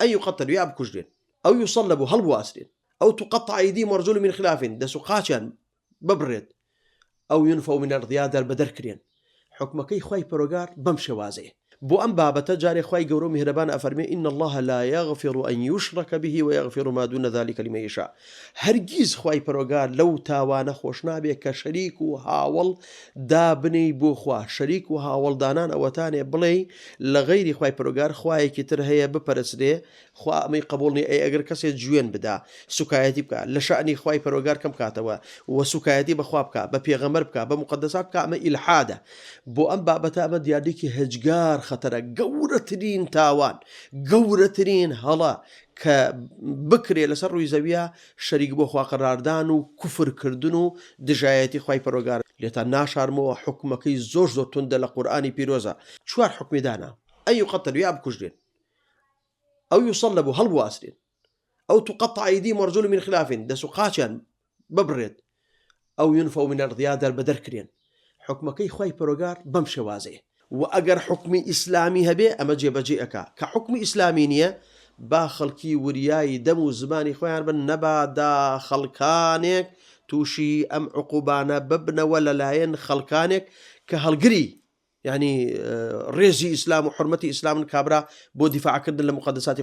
أن يقتلوا يا بكجرين أو يصلبوا هل بواسرين أو تقطع أيديهم وأرجلهم من خلاف دسو قاچان ببرد أو ينفوا من الأرض يا در بدركرين حكمكي خوي بروغار بمشوازيه بو أم بابة جاري خواي قورو مهربان أفرمي إن الله لا يغفر أن يشرك به ويغفر ما دون ذلك لمن يشاء هرگيز خواي پروگار لو تاوان خوشنابه كشريك وهاول دابني بو خوا شريك وهاول دانان أوتاني بلي لغير خواي پروگار خواي كتر هيا بپرسده خوا مي قبولني أي أجر كسي جوين بدا سكايتي بكا لشأني خواي پروگار كم كاتوا وسكايتي بخوا بكا ببيغمر بكا بمقدسات بكا أما إلحادة بو أم بابة أما دياديكي هجگار خطرة قورترين تاوان قورترين هلا كبكري لسر ويزويا شريك بو خوا قراردان وكفر كردنو دجايتي خواي پروگار ليتا ناشارمو حكمكي زور تند لقرآني بيروزا شوار حكمي دانا أن يقتلوا يا بكجرين أو يصلبوا هل بواسرين أو تقطع أيديهم وأرجلهم من خلاف دسو قاچان ببرد أو ينفوا من الأرض يا در بدركرين حكمكي خواي پروگار بمشوازيه وأجر حكم إسلامي هبه أما جيبجيئك كحكم إسلامي نية با خلقي ورياي دمو زماني خوان بن نبا دا خلقانك توشي أم عقوبانا ببنا ولا لاين خلقانك كهالقري يعني ريزي إسلام وحرمتي إسلام كابرا بو دفاع كردن لمقدساتي